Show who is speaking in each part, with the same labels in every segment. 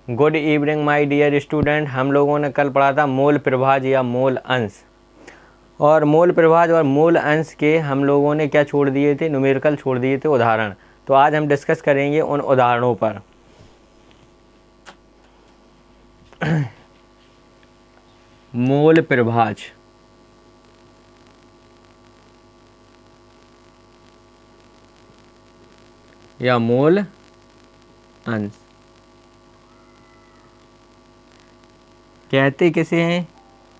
Speaker 1: Good evening my dear student. हम लोगों ने कल पढ़ा था मोल प्रभाज या मोल अंश, और मोल प्रभाज और मोल अंश के हम लोगों ने क्या छोड़ दिए थे, न्यूमेरिकल छोड़ दिए थे, उदाहरण। तो आज हम डिस्कस करेंगे उन उदाहरणों पर। मोल प्रभाज या मोल अंश कहते किसे हैं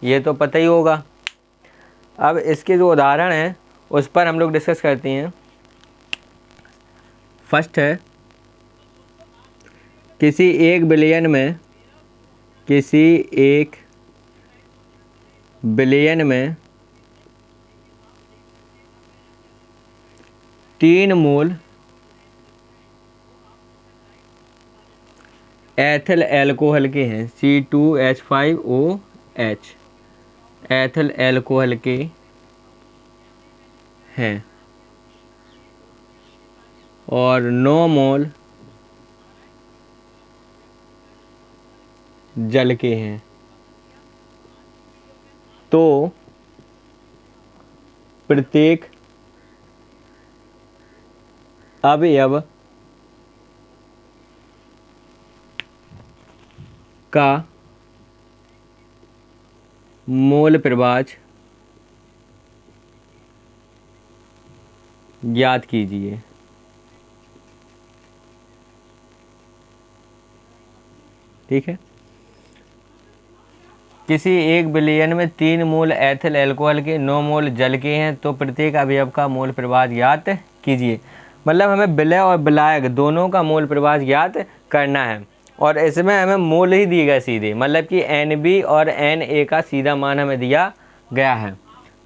Speaker 1: ये तो पता ही होगा। अब इसके जो उदाहरण हैं उस पर हम लोग डिस्कस करते हैं। फर्स्ट है, किसी एक बिलियन में 3 मोल एथिल एल्कोहल के हैं, C2H5OH एथिल एल्कोहल के हैं, और 9 मोल जल के हैं। तो प्रत्येक अवयव का मोल प्रभाज ज्ञात कीजिए। ठीक है, किसी एक बिलियन में 3 मोल एथिल एल्कोहल के, 9 मोल जल के हैं, तो प्रत्येक अवयव का मोल प्रभाज ज्ञात कीजिए। मतलब हमें विलय और विलायक दोनों का मोल प्रभाज ज्ञात करना है, और इसमें हमें मोल ही दिए गए सीधे, मतलब कि NB और Na का सीधा मान हमें दिया गया है।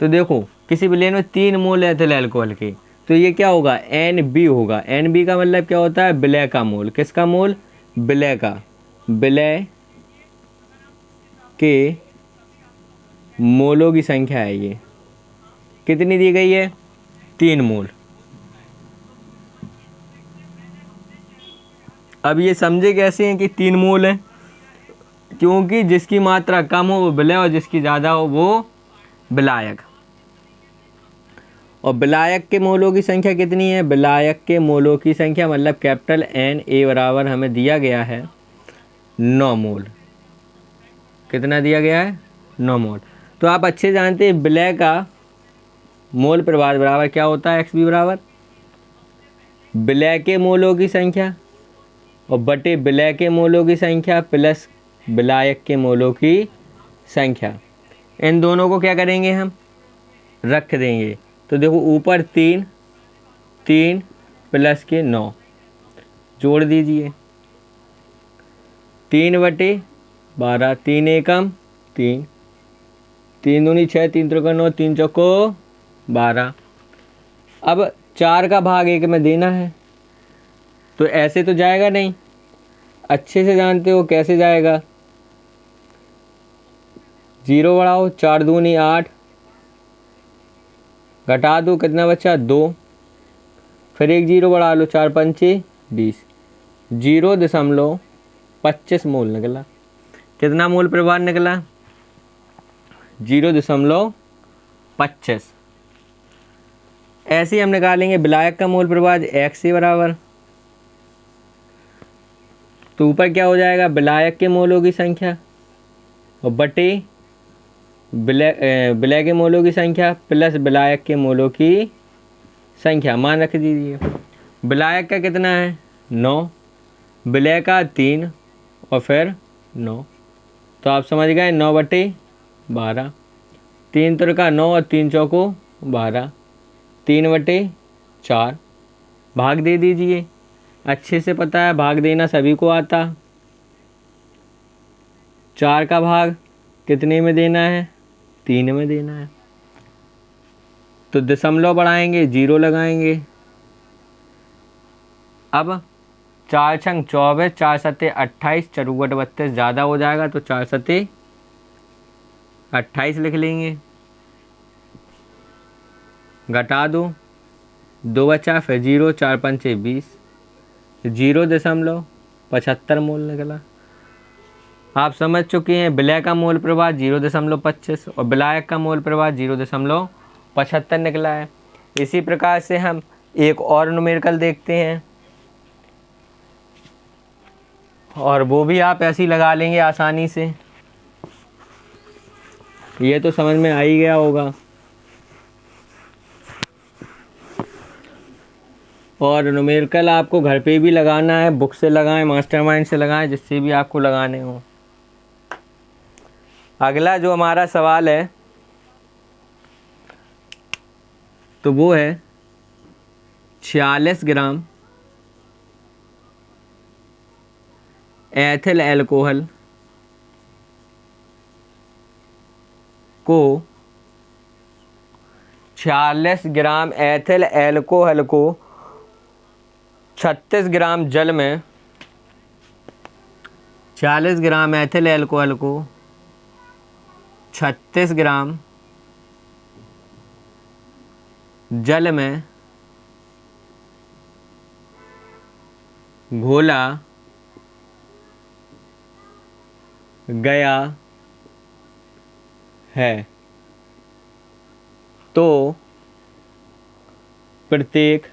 Speaker 1: तो देखो, किसी बिलियन में 3 मोल एथिल एल्कोहल के, तो ये क्या होगा, NB होगा। NB का मतलब क्या होता है, विलय का मोल। किसका मोल, विलय का। विलय के मोलों की संख्या है ये, कितनी दी गई है, 3 मोल। अब ये समझे कैसे हैं कि 3 मोल है, क्योंकि जिसकी मात्रा कम हो वो विलय और जिसकी ज़्यादा हो वो विलायक। और विलायक के मोलों की संख्या कितनी है, विलायक के मोलों की संख्या मतलब कैपिटल Na बराबर हमें दिया गया है 9 मोल। कितना दिया गया है, 9 मोल। तो आप अच्छे जानते हैं विलय का मोल प्रभाज बराबर क्या होता है, XB बराबर विलय के मोलों की संख्या और बटे विलय के मोलों की संख्या प्लस विलायक के मोलों की संख्या। इन दोनों को क्या करेंगे, हम रख देंगे। तो देखो, ऊपर 3 3 प्लस के 9 जोड़ दीजिए, 3/12, 3 एकम 3, 3 दूनी 6, 3 त्रिका 9, 3 चौको 12। अब 4 का भाग 1 में देना है, तो ऐसे तो जाएगा नहीं, अच्छे से जानते हो कैसे जाएगा। 0 बढ़ाओ, 4 दूनी 8, घटा दो, कितना बचा 2, फिर एक 0 बढ़ा लो, 4 पंचे 20, 0.25 मोल निकला। कितना मोल प्रभाज निकला, 0.25। ऐसे ही हम निकालेंगे विलायक का मोल प्रभाज XA बराबर, तो ऊपर क्या हो जाएगा, विलायक के मोलों की संख्या और बटे विलय के मोलों की संख्या प्लस विलायक के मोलों की संख्या। मान रख दीजिए, विलायक का कितना है 9, विलय का 3 और फिर 9, तो आप समझ गए 9/12, 3 त्रिका 9 और 3 चौको 12, 3/4 भाग दे दीजिए। अच्छे से पता है भाग देना सभी को आता। 4 का भाग कितने में देना है, 3 में देना है, तो दशमलव बढ़ाएंगे, 0 लगाएंगे। अब 4 छंग 24, 4 सत्ते 28, चौगुट 32 ज़्यादा हो जाएगा, तो 4 सत्ते 28 लिख लेंगे। घटा दो, 2 बचा, फिर 0, 4 पंचे 20, 0.75 मोल निकला। आप समझ चुके हैं विलय का मोल प्रवाह 0.25 और विलायक का मोल प्रवाह 0.75 निकला है। इसी प्रकार से हम एक और न्यूमेरिकल देखते हैं और वो भी आप ऐसे ही लगा लेंगे आसानी से। ये तो समझ में आ ही गया होगा। और न्यूमेरिकल आपको घर पे भी लगाना है, बुक से लगाएं, मास्टरमाइंड से लगाएं, जिससे भी आपको लगाने हो। अगला जो हमारा सवाल है तो वो है 46 ग्राम एथिल अल्कोहल को 46 ग्राम एथिल अल्कोहल को 36 ग्राम जल में 40 ग्राम एथिल अल्कोहल को 36 ग्राम जल में घोला गया है तो प्रत्येक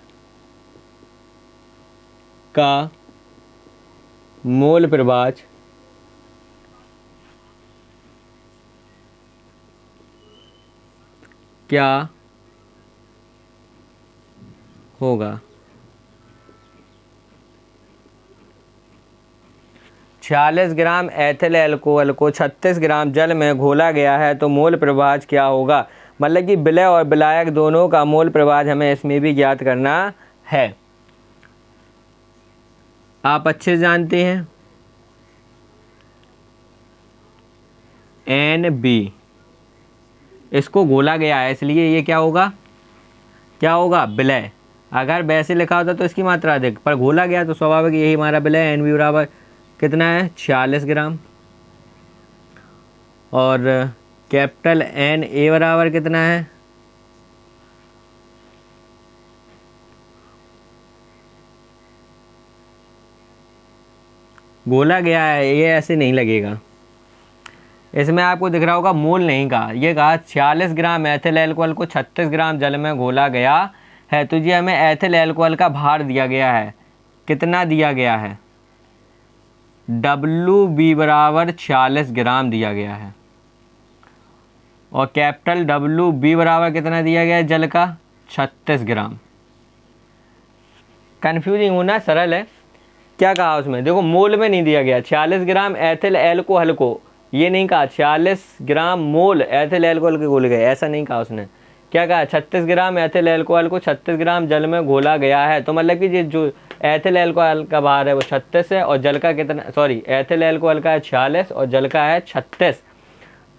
Speaker 1: का मोल प्रवाह क्या होगा। 46 ग्राम एथिल अल्कोहल को 36 ग्राम जल में घोला गया है तो मोल प्रवाह क्या होगा। मतलब कि विलय और विलायक दोनों का मोल प्रवाह हमें इसमें भी ज्ञात करना है। आप अच्छे जानते हैं NB इसको घोला गया है, इसलिए ये क्या होगा, क्या होगा, विलय। अगर वैसे लिखा होता तो इसकी मात्रा अधिक, पर घोला गया तो स्वाभाविक यही हमारा विलय। NB बराबर कितना है, 46 ग्राम। और कैपिटल NA बराबर कितना है, घोला गया है, ये ऐसे नहीं लगेगा। इसमें आपको दिख रहा होगा मोल नहीं कहा, ये कहा 46 ग्राम एथिल अल्कोहल को 36 ग्राम जल में घोला गया है। तो जी हमें एथिल अल्कोहल का भार दिया गया है, कितना दिया गया है, WB बराबर 46 ग्राम दिया गया है। और कैपिटल WB बराबर कितना दिया गया है जल का, 36 ग्राम। कन्फ्यूजिंग होना सरल है। क्या कहा उसमें, देखो मोल में नहीं दिया गया 46 ग्राम एथिल अल्कोहल को, ये नहीं कहा 46 ग्राम मोल एथिल अल्कोहल के घोले गए, ऐसा नहीं कहा उसने। क्या कहा, 36 ग्राम एथिल अल्कोहल को 36 ग्राम जल में घोला गया है। तो मतलब कि जो एथिल अल्कोहल का भार है वो 36 है और जल का कितना, सॉरी एथिल अल्कोहल का है 46 और जल का है 36।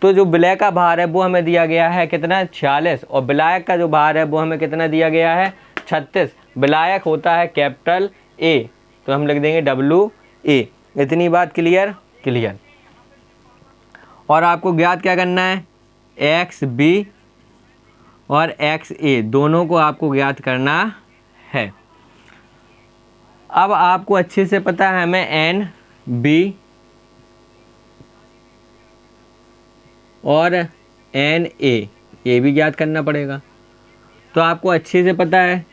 Speaker 1: तो जो विलय का भार है वो हमें दिया गया है कितना, 46, और विलायक का जो भार है वो हमें कितना दिया गया है, 36। विलायक होता है कैपिटल A, तो हम लिख देंगे WA। इतनी बात क्लियर, क्लियर। और आपको ज्ञात क्या करना है, XB और XA दोनों को आपको ज्ञात करना है। अब आपको अच्छे से पता है हमें NB और NA ये भी ज्ञात करना पड़ेगा। तो आपको अच्छे से पता है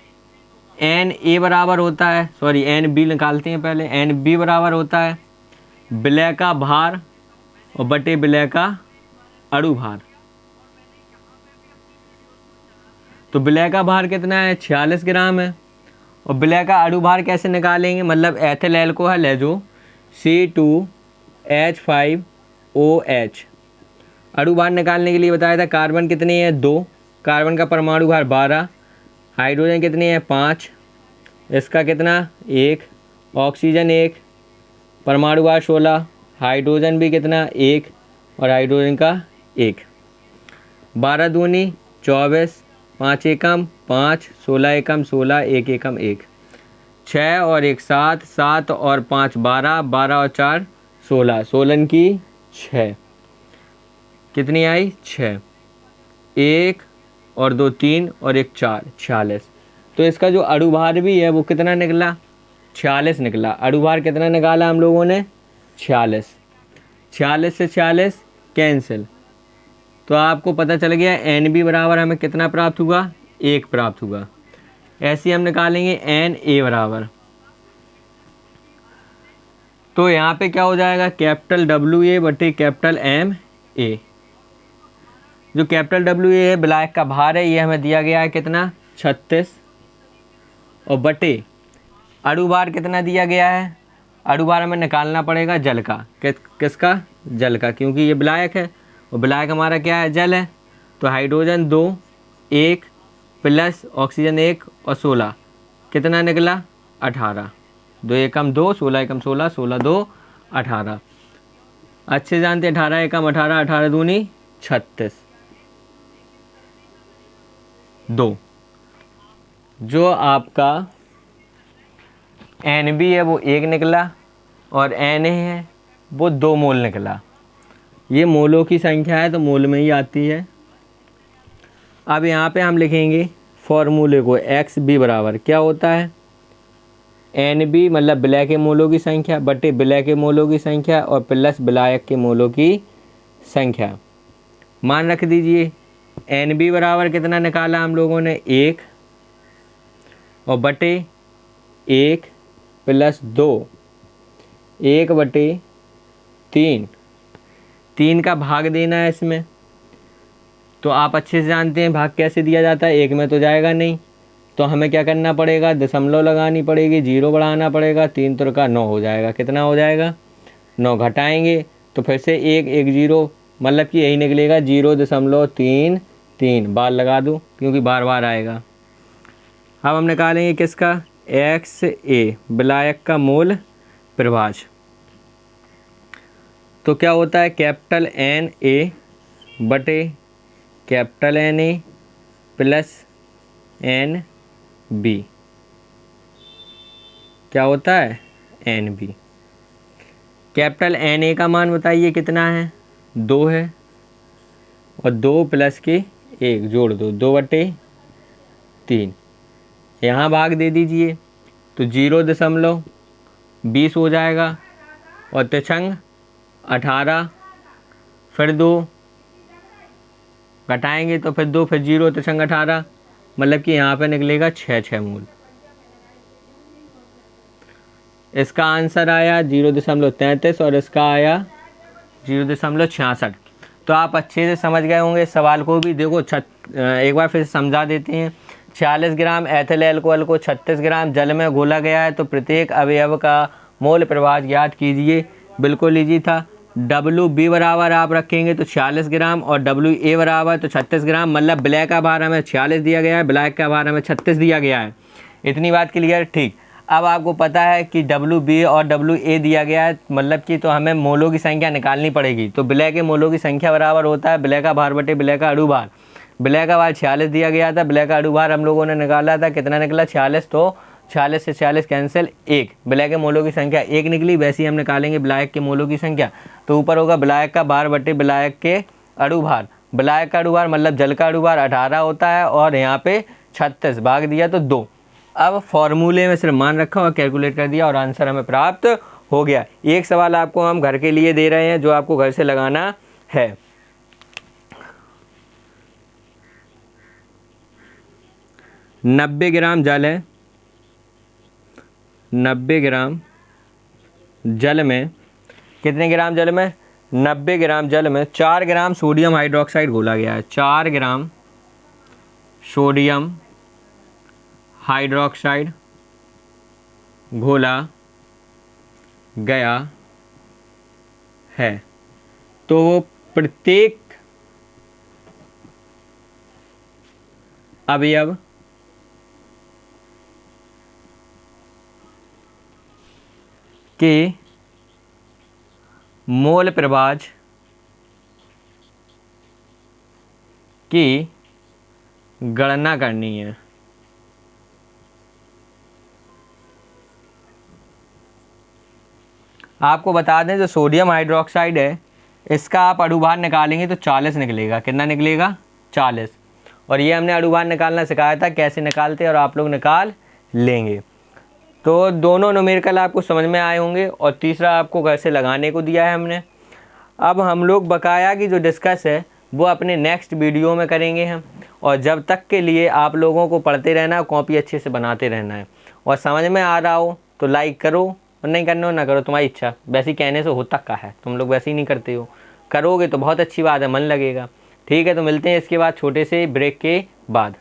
Speaker 1: NA बराबर होता है, सॉरी NB निकालते हैं पहले। NB बराबर होता है विलय का भार और बटे विलय का अणु भार। तो विलय का भार कितना है, 46 ग्राम है। और विलय का अणु भार कैसे निकालेंगे, मतलब एथिल अल्कोहल है जो C2H5OH, अणु भार निकालने के लिए बताया था कार्बन कितने हैं, 2, कार्बन का परमाणु भार 12, हाइड्रोजन कितने हैं 5, इसका कितना 1, ऑक्सीजन 1, परमाणु भार 16, हाइड्रोजन भी कितना 1 और हाइड्रोजन का 1, 12 दूनी 24, 5 एकम 5, 16 एकम 16, 1 एकम 1, 6 और 1 7, 7 और 5 12, 12 और 4 16, 16 की 6, कितनी आई 6, 1 और 2 3 और 1 4, 46। तो इसका जो अणु भार भी है वो कितना निकला, 46 निकला। अणु भार कितना निकाला हम लोगों ने, 46। 46 से 46 कैंसिल, तो आपको पता चल गया एन बी बराबर हमें कितना प्राप्त हुआ, 1 प्राप्त हुआ। ऐसे ही हम निकालेंगे एन ए बराबर, तो यहाँ पे क्या हो जाएगा, कैपिटल डब्ल्यू ए बटे कैपिटल एम ए। जो कैपिटल डब्ल्यू ए है विलायक का भार है, ये हमें दिया गया है कितना, 36, और बटे अणुभार कितना दिया गया है, अणुभार हमें निकालना पड़ेगा जल का, किसका, जल का, क्योंकि ये विलायक है और विलायक हमारा क्या है, जल है। तो हाइड्रोजन 2, 1 प्लस ऑक्सीजन 1 और 16 कितना निकला, 18। 2 एकम 2, 16 एकम 16, 16 2 18। अच्छे जानते हैं 18 एकम 18, 18 दूनी 36, 2। जो आपका एन बी है वो 1 निकला और एन ए है वो 2 मोल निकला। ये मोलों की संख्या है तो मोल में ही आती है। अब यहाँ पे हम लिखेंगे फॉर्मूले को, एक्स बी बराबर क्या होता है, एन बी मतलब विलय के मोलों की संख्या बटे विलय के मोलों की संख्या और प्लस विलायक के मोलों की संख्या। मान रख दीजिए एन बी बराबर कितना निकाला हम लोगों ने, 1 और बटे 1 प्लस 2, 1 बटे 3, 3 का भाग देना है इसमें। तो आप अच्छे से जानते हैं भाग कैसे दिया जाता है, 1 में तो जाएगा नहीं, तो हमें क्या करना पड़ेगा, दशमलव लगानी पड़ेगी, 0 बढ़ाना पड़ेगा, 3 त्रिका 9 हो जाएगा। कितना हो जाएगा, 9 घटाएंगे तो फिर से 1 1 0 मतलब कि यही निकलेगा 0.33। बार लगा दूँ क्योंकि बार बार आएगा। अब हम निकालेंगे किसका, एक्स ए विलायक का मोल प्रभाज। तो क्या होता है, कैपिटल एन ए बटे capital N A plus N B, क्या होता है, N B. Capital N A का मान बताइए कितना है, 2 है, और 2 प्लस के 1 जोड़ दो, 2 बटे 3। यहाँ भाग दे दीजिए तो 0.20 हो जाएगा, और तिरछंग 18, फिर 2 घटाएंगे तो फिर 2 फिर 0 तिरछंग 18, मतलब कि यहाँ पे निकलेगा 6 मोल। इसका आंसर आया 0.33 और इसका आया 0.66। तो आप अच्छे से समझ गए होंगे इस सवाल को भी। देखो एक बार फिर समझा देते हैं। 46 ग्राम एथिल अल्कोहल को 36 ग्राम जल में घोला गया है, तो प्रत्येक अवयव का मोल प्रभाज ज्ञात कीजिए। बिल्कुल ईजी था। डब्ल्यू बी बराबर आप रखेंगे तो 46 ग्राम और डब्ल्यू ए बराबर तो 36 ग्राम, मतलब विलय का भार हमें 46 दिया गया है, विलायक का भार हमें 36 दिया गया है। इतनी बात क्लियर, ठीक। अब आपको पता है कि डब्ल्यू बी और डब्ल्यू ए दिया गया है, मतलब कि तो हमें मोलों की संख्या निकालनी पड़ेगी। तो विलय के मोलों की संख्या बराबर होता है विलय का भार बटे विलय का अणुभार। विलय का भार 46 दिया गया था, विलय का अणुभार हम लोगों ने निकाला था, कितना निकला 46, तो 46 से 46 कैंसिल 1, विलय के मोलों की संख्या 1 निकली। वैसे ही हम निकालेंगे विलायक के मोलों की संख्या, तो ऊपर होगा विलायक का भार बटे विलायक के अणुभार। विलायक का अणुभार मतलब जल का अणुभार 18 होता है, और यहाँ पे 36 भाग दिया तो 2। अब फॉर्मूले में सिर्फ मान रखा और कैलकुलेट कर दिया और आंसर हमें प्राप्त हो गया। एक सवाल आपको हम घर के लिए दे रहे हैं जो आपको घर से लगाना है। 90 ग्राम जल है, 90 ग्राम जल में, कितने ग्राम जल में, 90 ग्राम जल में 4 ग्राम सोडियम हाइड्रोक्साइड घोला गया है। 4 ग्राम सोडियम हाइड्रोक्साइड घोला गया है। तो वो प्रत्येक अवयव के मोल प्रभाज की गणना करनी है। आपको बता दें जो सोडियम हाइड्रोक्साइड है इसका आप अणुभार निकालेंगे तो 40 निकलेगा। कितना निकलेगा, 40। और ये हमने अणुभार निकालना सिखाया था, कैसे निकालते हैं और आप लोग निकाल लेंगे। तो दोनों न्यूमेरिकल आपको समझ में आए होंगे। और तीसरा आपको कैसे लगाने को दिया है हमने। अब हम लोग बकाया की जो डिस्कस है वो अपने नेक्स्ट वीडियो में करेंगे हम। और जब तक के लिए आप लोगों को पढ़ते रहना है, कॉपी अच्छे से बनाते रहना है। और समझ में आ रहा हो तो लाइक करो, और नहीं करना हो ना करो, तुम्हारी इच्छा। वैसे ही कहने से होता क्या है, तुम लोग वैसे ही नहीं करते हो। करोगे तो बहुत अच्छी बात है, मन लगेगा। ठीक है, तो मिलते हैं इसके बाद छोटे से ब्रेक के बाद।